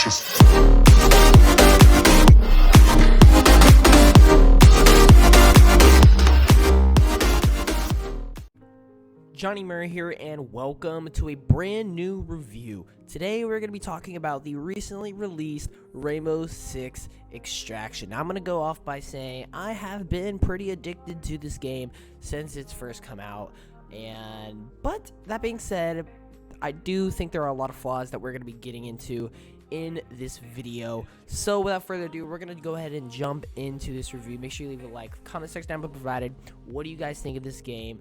delicious. Johnny Murray here, and welcome to a brand new review. Today we're going to be talking about the recently released Rainbow Six Extraction. Now, I'm going to go off by saying I have been pretty addicted to this game since it's first come out, but that being said, I do think there are a lot of flaws that we're going to be getting into in this video. So without further ado, we're going to go ahead and jump into this review. Make sure you leave a like, comment section down below provided. What do you guys think of this game?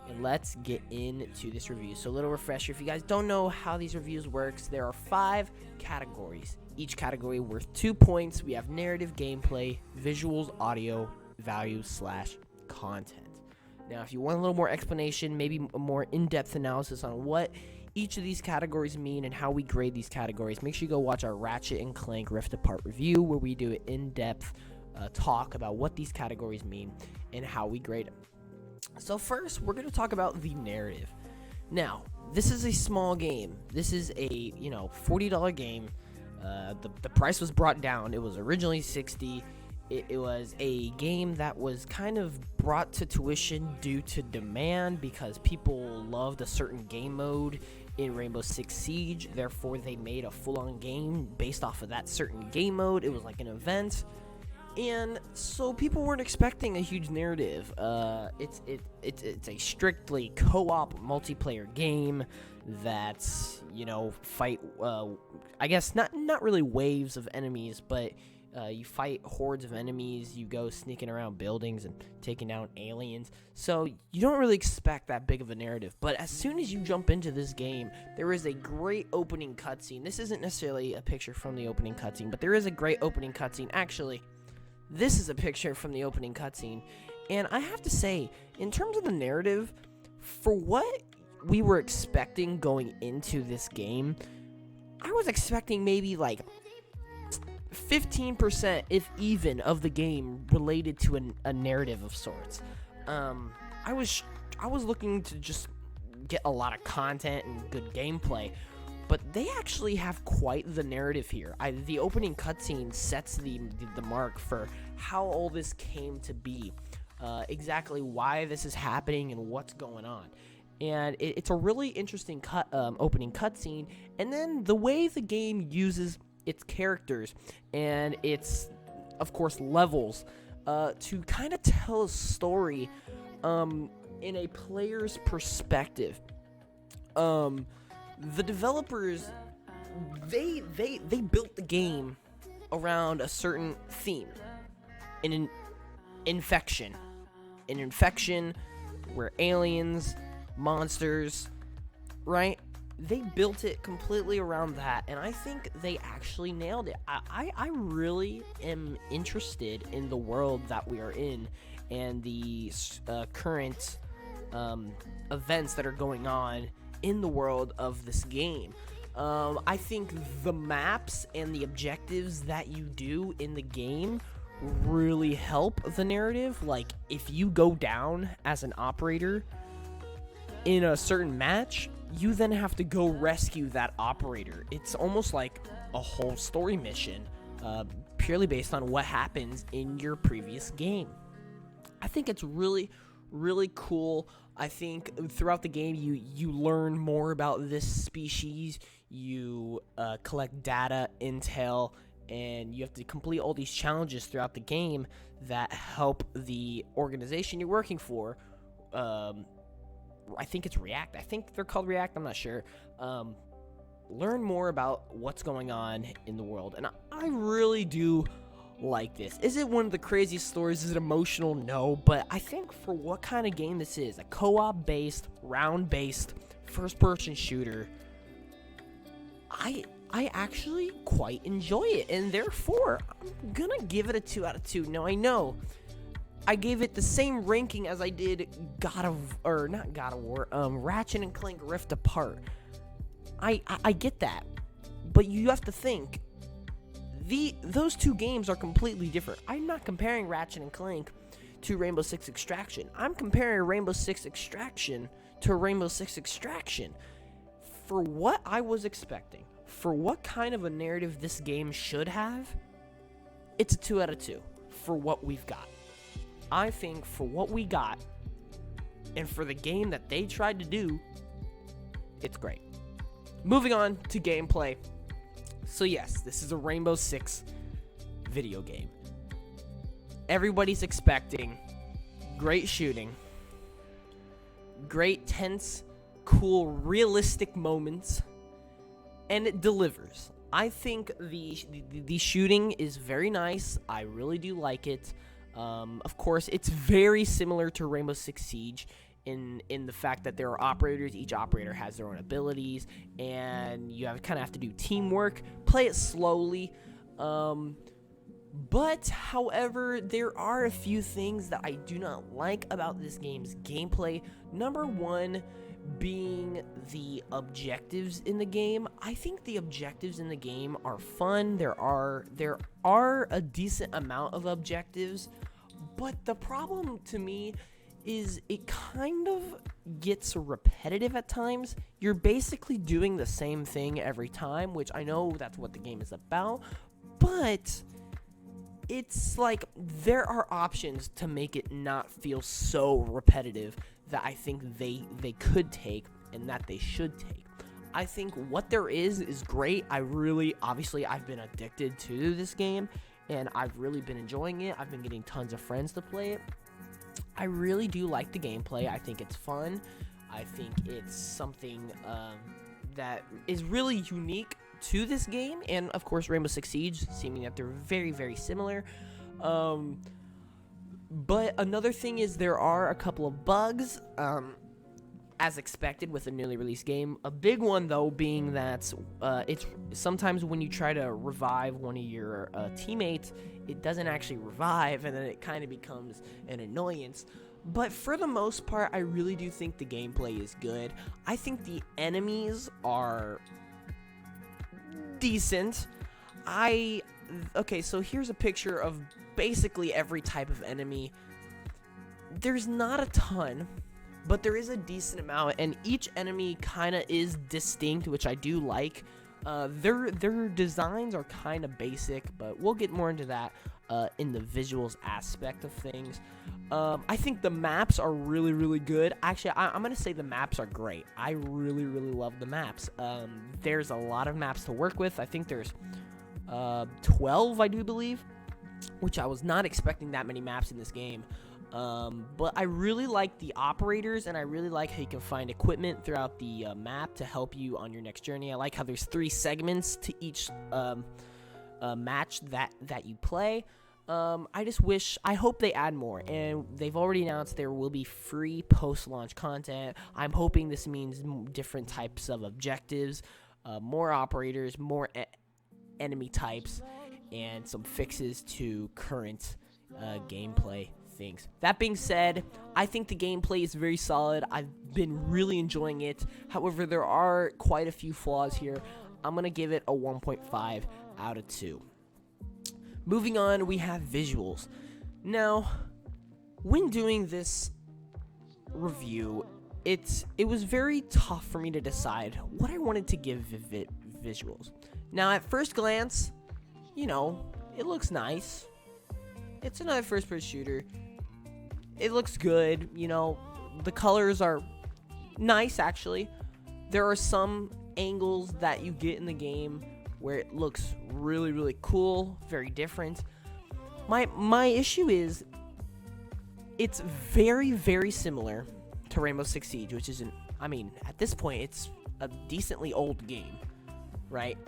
And let's get into this review. So a little refresher, if you guys don't know how these reviews works, there are 5 categories. Each category worth 2 points. We have narrative, gameplay, visuals, audio, value / content. Now, if you want a little more explanation, maybe a more in-depth analysis on what each of these categories mean and how we grade these categories, make sure you go watch our Ratchet and Clank Rift Apart review, where we do an in-depth talk about what these categories mean and how we grade them. So first, we're going to talk about the narrative. Now, this is a small game. This is a, $40 game. The price was brought down. It was originally $60. It was a game that was kind of brought to tuition due to demand because people loved a certain game mode in Rainbow Six Siege. Therefore, they made a full-on game based off of that certain game mode. It was like an event. And so people weren't expecting a huge narrative. It's a strictly co-op multiplayer game that's, fight, I guess not really waves of enemies, but you fight hordes of enemies. You go sneaking around buildings and taking down aliens. So you don't really expect that big of a narrative. But as soon as you jump into this game, there is a great opening cutscene. This isn't necessarily a picture from the opening cutscene, but there is a great opening cutscene. Actually, this is a picture from the opening cutscene, and I have to say, in terms of the narrative, for what we were expecting going into this game, I was expecting maybe like 15%, if even, of the game related to a narrative of sorts. I was looking to just get a lot of content and good gameplay, but they actually have quite the narrative here. The opening cutscene sets the mark for how all this came to be, exactly why this is happening and what's going on. And it's a really interesting opening cutscene, and then the way the game uses its characters and its, of course, levels to kind of tell a story in a player's perspective. The developers, they built the game around a certain theme, an infection where aliens, monsters, right? They built it completely around that, and I think they actually nailed it. I really am interested in the world that we are in and the current events that are going on in the world of this game. I think the maps and the objectives that you do in the game really help the narrative. Like, if you go down as an operator in a certain match, you then have to go rescue that operator. It's almost like a whole story mission, purely based on what happens in your previous game. I think it's really cool. I think throughout the game you learn more about this species. You collect data, intel, and you have to complete all these challenges throughout the game that help the organization you're working for. I think it's React. I think they're called React. I'm not sure. Learn more about what's going on in the world, and I really do like this. Is it one of the craziest stories? Is it emotional? No, but I think for what kind of game this is, a co-op based, round based, first person shooter, I actually quite enjoy it, and therefore I'm gonna give it a 2 out of 2. Now, I know I gave it the same ranking as I did Ratchet and Clank Rift Apart. I get that, but you have to think those two games are completely different. I'm not comparing Ratchet and Clank to Rainbow Six Extraction. I'm comparing Rainbow Six Extraction to Rainbow Six Extraction. For what I was expecting, for what kind of a narrative this game should have, it's a 2 out of 2 for what we've got. I think for what we got, and for the game that they tried to do, it's great. Moving on to gameplay. So yes, this is a Rainbow Six video game. Everybody's expecting great shooting, great tense, cool, realistic moments, and it delivers. I think the shooting is very nice. I really do like it. Of course, it's very similar to Rainbow Six Siege in the fact that there are operators. Each operator has their own abilities, and you kind of have to do teamwork. Play it slowly. But, however, there are a few things that I do not like about this game's gameplay. Number one being the objectives in the game. I think the objectives in the game are fun. There are a decent amount of objectives, but the problem to me is it kind of gets repetitive at times. You're basically doing the same thing every time, which I know that's what the game is about, but it's like there are options to make it not feel so repetitive that I think they could take and that they should take. I think what there is great. Obviously I've been addicted to this game and I've really been enjoying it. I've been getting tons of friends to play it. I really do like the gameplay. I think it's fun. I think it's something that is really unique to this game, and of course Rainbow Six Siege, seeming that they're very, very similar. But another thing is there are a couple of bugs, as expected with a newly released game. A big one, though, being that it's sometimes when you try to revive one of your teammates, it doesn't actually revive, and then it kind of becomes an annoyance. But for the most part, I really do think the gameplay is good. I think the enemies are decent. Okay, so here's a picture of basically every type of enemy. There's not a ton, but there is a decent amount, and each enemy kind of is distinct, which I do like. Their designs are kind of basic, but we'll get more into that in the visuals aspect of things. I think the maps are really, really good. Actually, I'm going to say the maps are great. I really, really love the maps. There's a lot of maps to work with. I think there's 12, I do believe, which I was not expecting that many maps in this game. But I really like the operators, and I really like how you can find equipment throughout the map to help you on your next journey. I like how there's 3 segments to each match that you play. I hope they add more, and they've already announced there will be free post-launch content. I'm hoping this means different types of objectives, more operators, more enemy types, and some fixes to current gameplay things. That being said, I think the gameplay is very solid. I've been really enjoying it. However, there are quite a few flaws here. I'm going to give it a 1.5 out of 2. Moving on, we have visuals. Now, when doing this review, it was very tough for me to decide what I wanted to give visuals. Now, at first glance, it looks nice. It's another first-person shooter. It looks good, the colors are nice, actually. There are some angles that you get in the game where it looks really, really cool, very different. My issue is it's very, very similar to Rainbow Six Siege, which isn't, at this point, it's a decently old game, right?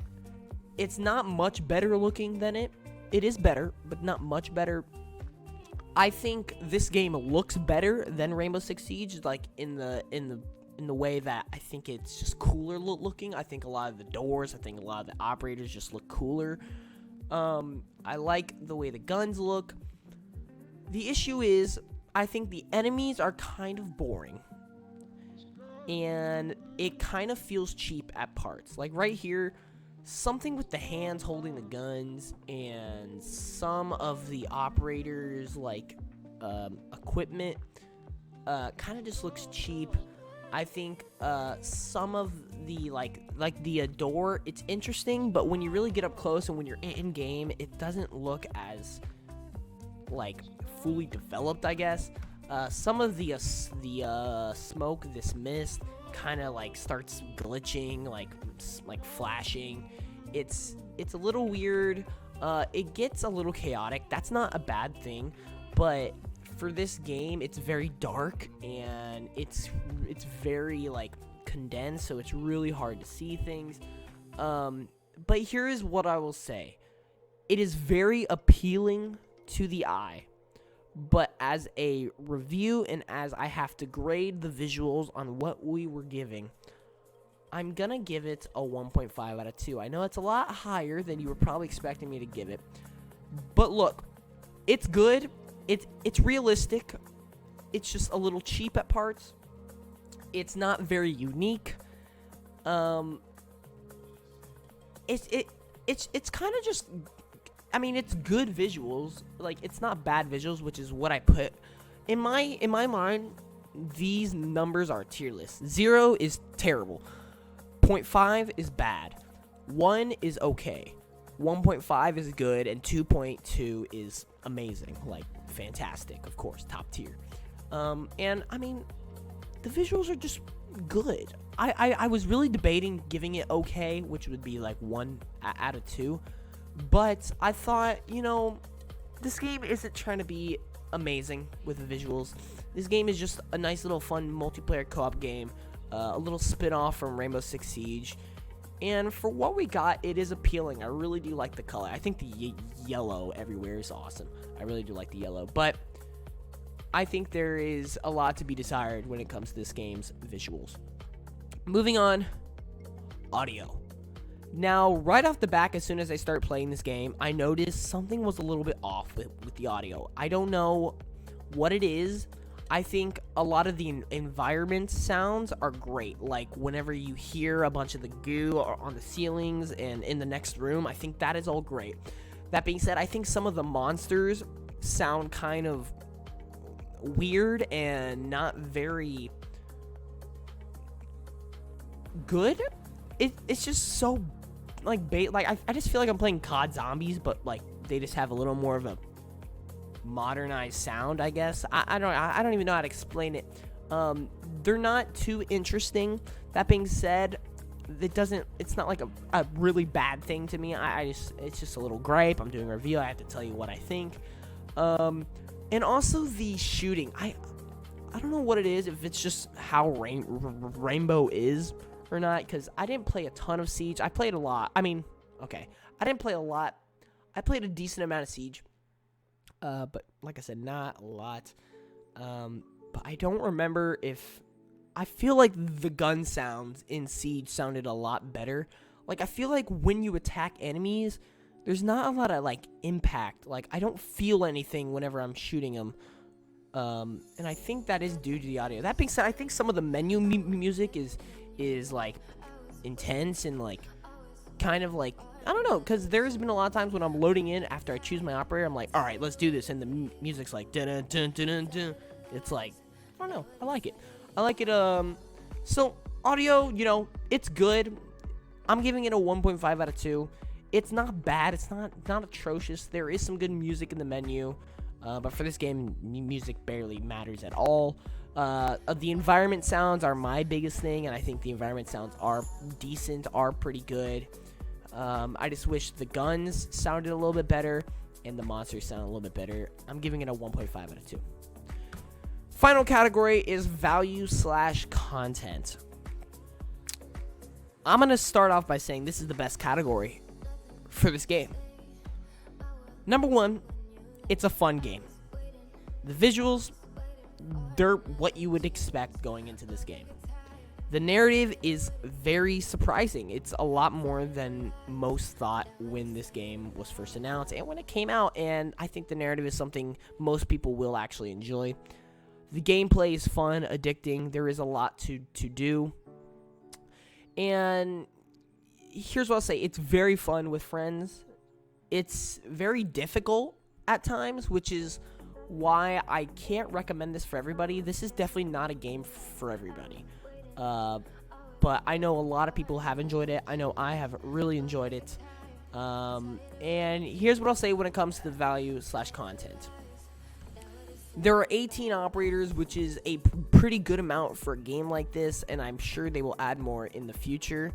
It's not much better looking than it. It is better, but not much better. I think this game looks better than Rainbow Six Siege, like in the way that I think it's just cooler looking. I think a lot of the doors, I think a lot of the operators just look cooler. I like the way the guns look. The issue is, I think the enemies are kind of boring, and it kind of feels cheap at parts. Like right here, something with the hands holding the guns and some of the operators, like equipment, kind of just looks cheap. I think some of the like the door, it's interesting, but when you really get up close and when you're in game, it doesn't look as like fully developed, I guess. Some of the smoke, this mist, kind of like starts glitching, like flashing. It's a little weird. It gets a little chaotic. That's not a bad thing, but for this game, it's very dark and it's very like condensed, so it's really hard to see things. But here is what I will say: it is very appealing to the eye. But as a review and as I have to grade the visuals on what we were giving, I'm going to give it a 1.5 out of 2. I know it's a lot higher than you were probably expecting me to give it. But look, it's good. It's realistic. It's just a little cheap at parts. It's not very unique. It's kind of just, I mean, it's good visuals. Like, it's not bad visuals, which is what I put in my mind. These numbers are tier list. 0 is terrible. 0.5 is bad. 1 is okay. 1.5 is good, and 2.2 is amazing. Like, fantastic, of course, top tier. And I mean, the visuals are just good. I was really debating giving it okay, which would be like 1 out of 2. But I thought, you know, this game isn't trying to be amazing with the visuals. This game is just a nice little fun multiplayer co-op game, a little spin-off from Rainbow Six Siege. And for what we got, it is appealing. I really do like the color. I think the yellow everywhere is awesome. I really do like the yellow. But I think there is a lot to be desired when it comes to this game's visuals. Moving on, audio. Now, right off the back, as soon as I start playing this game, I noticed something was a little bit off with the audio. I don't know what it is. I think a lot of the environment sounds are great. Like, whenever you hear a bunch of the goo on the ceilings and in the next room, I think that is all great. That being said, I think some of the monsters sound kind of weird and not very good. It's just so like I just feel like I'm playing COD Zombies, but like they just have a little more of a modernized sound, I guess. I don't even know how to explain it. They're not too interesting. That being said, it's not like a really bad thing to me. It's just a little gripe. I'm doing a review. I have to tell you what I think. And also the shooting. I don't know what it is, if it's just how Rainbow is or not, because I didn't play a ton of Siege. I played a lot. I mean, okay, I didn't play a lot. I played a decent amount of Siege, but like I said, not a lot. But I don't remember if... I feel like the gun sounds in Siege sounded a lot better. Like, I feel like when you attack enemies, there's not a lot of, like, impact. Like, I don't feel anything whenever I'm shooting them. And I think that is due to the audio. That being said, I think some of the menu music is like intense and like kind of like, I don't know, because there's been a lot of times when I'm loading in after I choose my operator, I'm like, all right, let's do this, and the music's like dun dun dun dun dun. It's like, I don't know, I like it. So audio, you know, it's good. I'm giving it a 1.5 out of 2. It's not bad. It's not atrocious. There is some good music in the menu. But for this game, music barely matters at all. The environment sounds are my biggest thing, and I think the environment sounds are decent, are pretty good. I just wish the guns sounded a little bit better, and the monsters sound a little bit better. I'm giving it a 1.5 out of 2. Final category is value/content. I'm going to start off by saying this is the best category for this game. Number 1, it's a fun game. The visuals, they're what you would expect going into this game. The narrative is very surprising. It's a lot more than most thought when this game was first announced and when it came out, and I think the narrative is something most people will actually enjoy. The gameplay is fun, addicting. There is a lot to do. And here's what I'll say. It's very fun with friends. It's very difficult at times, which is why I can't recommend this for everybody. This is definitely not a game for everybody. But I know a lot of people have enjoyed it. I know I have really enjoyed it. And here's what I'll say when it comes to the value/content. There are 18 operators, which is a pretty good amount for a game like this, and I'm sure they will add more in the future.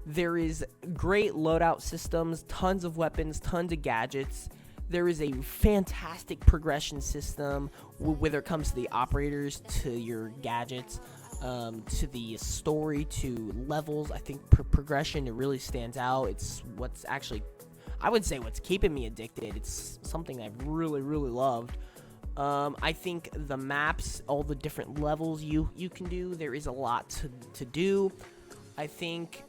There is great loadout systems, tons of weapons, tons of gadgets. There is a fantastic progression system, whether it comes to the operators, to your gadgets, to the story, to levels. I think progression, it really stands out. It's what's actually, I would say, what's keeping me addicted. It's something I've really, really loved. I think the maps, all the different levels you can do, there is a lot to do. I think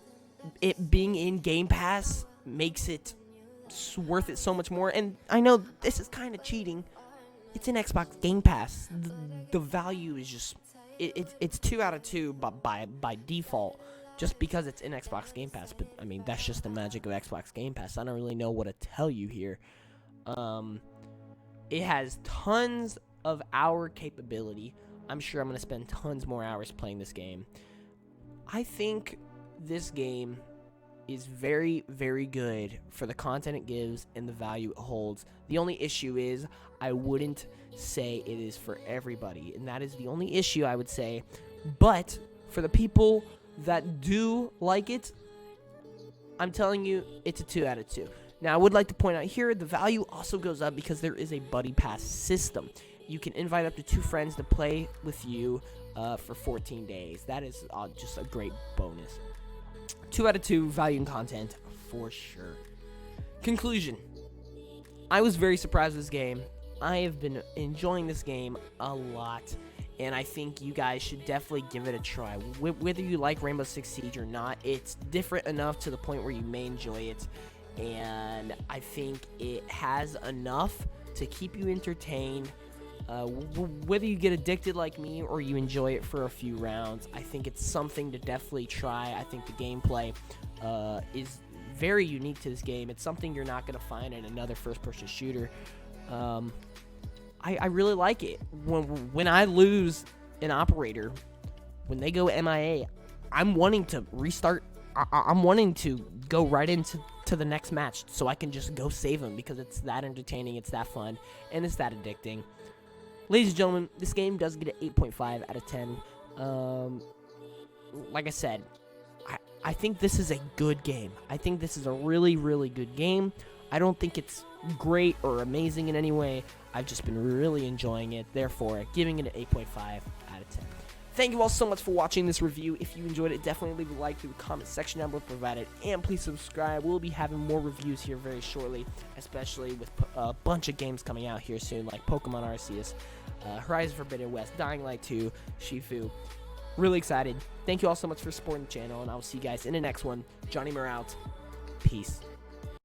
it being in Game Pass makes it worth it so much more. And I know this is kind of cheating. It's in Xbox Game Pass. The value is just, it's 2 out of 2 by default, just because it's in Xbox Game Pass. But I mean, that's just the magic of Xbox Game Pass. I don't really know what to tell you here. It has tons of hour capability. I'm sure I'm going to spend tons more hours playing this game. I think this game is very, very good for the content it gives and the value it holds. The only issue is I wouldn't say it is for everybody, and that is the only issue I would say. But for the people that do like it, I'm telling you, it's a 2 out of 2. Now, I would like to point out here, the value also goes up because there is a buddy pass system. You can invite up to 2 friends to play with you for 14 days. That is just a great bonus. 2 out of 2 value and content for sure. Conclusion. I was very surprised with this game. I have been enjoying this game a lot, and I think you guys should definitely give it a try. Whether you like Rainbow Six Siege or not, it's different enough to the point where you may enjoy it. And I think it has enough to keep you entertained. Whether you get addicted like me or you enjoy it for a few rounds, I think it's something to definitely try. I think the gameplay is very unique to this game. It's something you're not going to find in another first-person shooter. I really like it. When I lose an operator, when they go MIA, I'm wanting to restart. I'm wanting to go right into the next match so I can just go save them, because it's that entertaining, it's that fun, and it's that addicting. Ladies and gentlemen, this game does get an 8.5 out of 10. Like I said, I think this is a good game. I think this is a really, really good game. I don't think it's great or amazing in any way. I've just been really enjoying it. Therefore, giving it an 8.5 out of 10. Thank you all so much for watching this review. If you enjoyed it, definitely leave a like through the comment section down below provided. And please subscribe. We'll be having more reviews here very shortly, especially with a bunch of games coming out here soon, like Pokemon Arceus, Horizon Forbidden West, Dying Light 2, Shifu. Really excited. Thank you all so much for supporting the channel, and I will see you guys in the next one. Johnny Murr out. Peace.